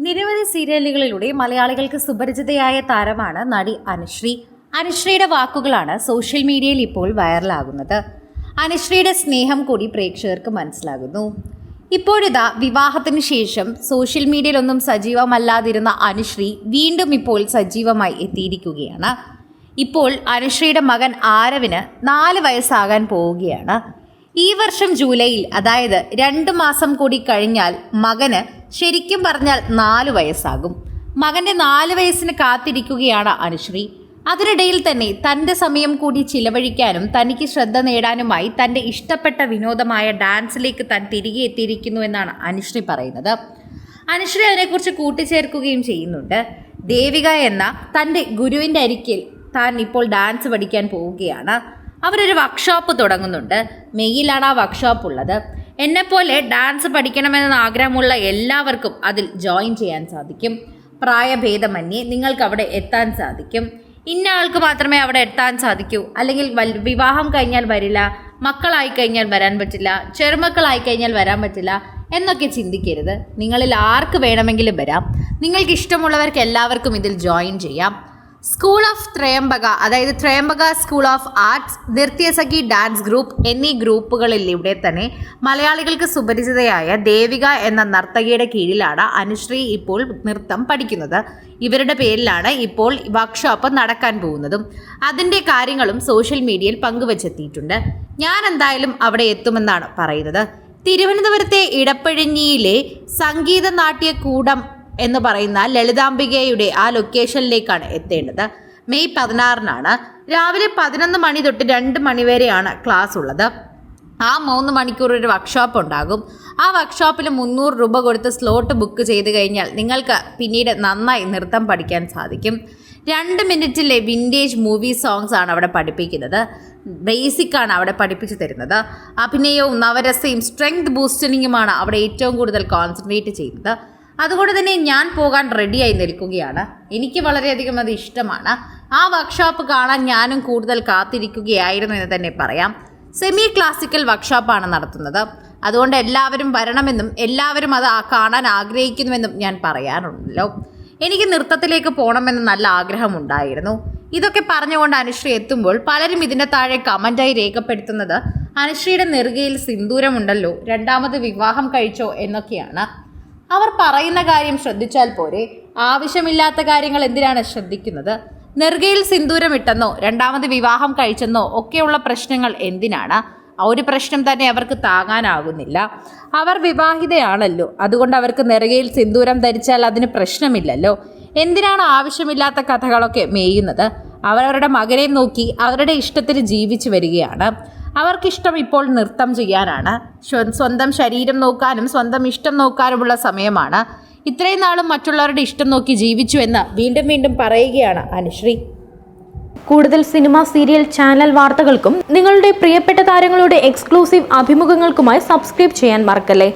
നിരവധി സീരിയലുകളിലൂടെ മലയാളികൾക്ക് സുപരിചിതയായ താരമാണ് നടി അനുശ്രീ. അനുശ്രീയുടെ വാക്കുകളാണ് സോഷ്യൽ മീഡിയയിൽ ഇപ്പോൾ വൈറലാകുന്നത്. അനുശ്രീയുടെ സ്നേഹം കൂടി പ്രേക്ഷകർക്ക് മനസ്സിലാകുന്നു. ഇപ്പോഴിതാ വിവാഹത്തിന് ശേഷം സോഷ്യൽ മീഡിയയിലൊന്നും സജീവമല്ലാതിരുന്ന അനുശ്രീ വീണ്ടും ഇപ്പോൾ സജീവമായി എത്തിയിരിക്കുകയാണ്. ഇപ്പോൾ അനുശ്രീയുടെ മകൻ ആരവിന് 4 വയസ്സാകാൻ പോവുകയാണ്. ഈ വർഷം ജൂലൈയിൽ, അതായത് 2 മാസം കൂടി കഴിഞ്ഞാൽ മകന് ശരിക്കും പറഞ്ഞാൽ 4 വയസ്സാകും. മകൻ്റെ 4 വയസ്സിന് കാത്തിരിക്കുകയാണ് അനുശ്രീ. അതിനിടയിൽ തന്നെ തൻ്റെ സമയം കൂടി ചിലവഴിക്കാനും തനിക്ക് ശ്രദ്ധ നേടാനുമായി തൻ്റെ ഇഷ്ടപ്പെട്ട വിനോദമായ ഡാൻസിലേക്ക് താൻ തിരികെ എത്തിയിരിക്കുന്നു എന്നാണ് അനുശ്രീ പറയുന്നത്. അനുശ്രീ അതിനെക്കുറിച്ച് കൂട്ടിച്ചേർക്കുകയും ചെയ്യുന്നുണ്ട്. ദേവിക എന്ന തൻ്റെ ഗുരുവിൻ്റെ അരികിൽ താൻ ഇപ്പോൾ ഡാൻസ് പഠിക്കാൻ പോവുകയാണ്. അവരൊരു വർക്ക്ഷോപ്പ് തുടങ്ങുന്നുണ്ട്. മെയ്യിലാണ് ആ വർക്ക്ഷോപ്പ് ഉള്ളത്. എന്നെപ്പോലെ ഡാൻസ് പഠിക്കണമെന്ന ആഗ്രഹമുള്ള എല്ലാവർക്കും അതിൽ ജോയിൻ ചെയ്യാൻ സാധിക്കും. പ്രായഭേദമന്യേ നിങ്ങൾക്ക് അവിടെ എത്താൻ സാധിക്കും. ഇന്ന ആൾക്ക് മാത്രമേ അവിടെ എത്താൻ സാധിക്കൂ, അല്ലെങ്കിൽ വിവാഹം കഴിഞ്ഞാൽ വരില്ല, മക്കളായി കഴിഞ്ഞാൽ വരാൻ പറ്റില്ല, ചെറുമക്കളായി കഴിഞ്ഞാൽ വരാൻ പറ്റില്ല എന്നൊക്കെ ചിന്തിക്കരുത്. നിങ്ങളിൽ ആർക്ക് വേണമെങ്കിലും വരാം. നിങ്ങൾക്ക് ഇഷ്ടമുള്ളവർക്ക് എല്ലാവർക്കും ഇതിൽ ജോയിൻ ചെയ്യാം. സ്കൂൾ ഓഫ് ത്രയംബക, അതായത് Trayambaka school of arts, Nrityasakhi dance group എന്നീ ഗ്രൂപ്പുകളിലൂടെ തന്നെ മലയാളികൾക്ക് സുപരിചിതയായ ദേവിക എന്ന നർത്തകിയുടെ കീഴിലാണ് അനുശ്രീ ഇപ്പോൾ നൃത്തം പഠിക്കുന്നത്. ഇവരുടെ പേരിലാണ് ഇപ്പോൾ വർക്ക്ഷോപ്പ് നടക്കാൻ പോകുന്നതും. അതിൻ്റെ കാര്യങ്ങളും സോഷ്യൽ മീഡിയയിൽ പങ്കുവച്ചെത്തിയിട്ടുണ്ട്. ഞാൻ എന്തായാലും അവിടെ എത്തുമെന്നാണ് പറയുന്നത്. തിരുവനന്തപുരത്തെ ഇടപ്പഴിഞ്ഞിയിലെ സംഗീത നാട്യകൂടം എന്ന് പറയുന്ന ലളിതാംബികയുടെ ആ ലൊക്കേഷനിലേക്കാണ് എത്തേണ്ടത്. മെയ് 16-നാണ്. രാവിലെ 11 മണി തൊട്ട് 2 മണി വരെയാണ് ക്ലാസ് ഉള്ളത്. ആ 3 മണിക്കൂർ ഒരു വർക്ക്ഷോപ്പ് ഉണ്ടാകും. ആ വർക്ക്ഷോപ്പിൽ 300 രൂപ കൊടുത്ത് സ്ലോട്ട് ബുക്ക് ചെയ്ത് കഴിഞ്ഞാൽ നിങ്ങൾക്ക് പിന്നീട് നന്നായി നൃത്തം പഠിക്കാൻ സാധിക്കും. 2 മിനിറ്റിലെ വിൻറ്റേജ് മൂവി സോങ്സ് ആണ് അവിടെ പഠിപ്പിക്കുന്നത്. ബേസിക്കാണ് അവിടെ പഠിപ്പിച്ചു തരുന്നത്. അഭിനയവും നവരസയും സ്ട്രെങ്ത് ബൂസ്റ്റനിങ്ങുമാണ് അവിടെ ഏറ്റവും കൂടുതൽ കോൺസെൻട്രേറ്റ് ചെയ്യുന്നത്. അതുകൊണ്ട് തന്നെ ഞാൻ പോകാൻ റെഡിയായി നിൽക്കുകയാണ്. എനിക്ക് വളരെയധികം അത് ഇഷ്ടമാണ്. ആ വർക്ക്ഷോപ്പ് കാണാൻ ഞാനും കൂടുതൽ കാത്തിരിക്കുകയായിരുന്നു എന്ന് തന്നെ പറയാം. സെമി ക്ലാസിക്കൽ വർക്ക്ഷോപ്പാണ് നടത്തുന്നത്. അതുകൊണ്ട് എല്ലാവരും വരണമെന്നും എല്ലാവരും അത് കാണാൻ ആഗ്രഹിക്കുന്നുവെന്നും ഞാൻ പറയാറുണ്ടല്ലോ. എനിക്ക് നൃത്തത്തിലേക്ക് പോകണമെന്ന് നല്ല ആഗ്രഹമുണ്ടായിരുന്നു. ഇതൊക്കെ പറഞ്ഞുകൊണ്ട് അനുശ്രീ എത്തുമ്പോൾ പലരും ഇതിൻ്റെ താഴെ കമൻറ്റായി രേഖപ്പെടുത്തുന്നത് അനുശ്രീയുടെ നെറുകയിൽ സിന്ദൂരമുണ്ടല്ലോ, 2ാമത് വിവാഹം കഴിച്ചോ എന്നൊക്കെയാണ്. അവർ പറയുന്ന കാര്യം ശ്രദ്ധിച്ചാൽ പോരെ, ആവശ്യമില്ലാത്ത കാര്യങ്ങൾ എന്തിനാണ് ശ്രദ്ധിക്കുന്നത്? നെറുകയിൽ സിന്ദൂരം ഇട്ടെന്നോ 2ാമത് വിവാഹം കഴിച്ചെന്നോ ഒക്കെയുള്ള പ്രശ്നങ്ങൾ എന്തിനാണ്? ആ ഒരു പ്രശ്നം തന്നെ അവർക്ക് താങ്ങാനാകുന്നില്ല. അവർ വിവാഹിതയാണല്ലോ, അതുകൊണ്ട് അവർക്ക് നെറുകയിൽ സിന്ദൂരം ധരിച്ചാൽ അതിന് പ്രശ്നമില്ലല്ലോ. എന്തിനാണ് ആവശ്യമില്ലാത്ത കഥകളൊക്കെ മേയുന്നത്? അവരവരുടെ മകനെ നോക്കി അവരുടെ ഇഷ്ടത്തിന് ജീവിച്ചു വരികയാണ്. അവർക്കിഷ്ടം ഇപ്പോൾ നൃത്തം ചെയ്യാനാണ്. സ്വന്തം ശരീരം നോക്കാനും സ്വന്തം ഇഷ്ടം നോക്കാനുമുള്ള സമയമാണ്. ഇത്രയും നാളും മറ്റുള്ളവരുടെ ഇഷ്ടം നോക്കി ജീവിച്ചു എന്ന് വീണ്ടും വീണ്ടും പറയുകയാണ് അനുശ്രീ. കൂടുതൽ സിനിമ, സീരിയൽ, ചാനൽ വാർത്തകൾക്കും നിങ്ങളുടെ പ്രിയപ്പെട്ട താരങ്ങളുടെ എക്സ്ക്ലൂസീവ് അഭിമുഖങ്ങൾക്കുമായി സബ്സ്ക്രൈബ് ചെയ്യാൻ മറക്കല്ലേ.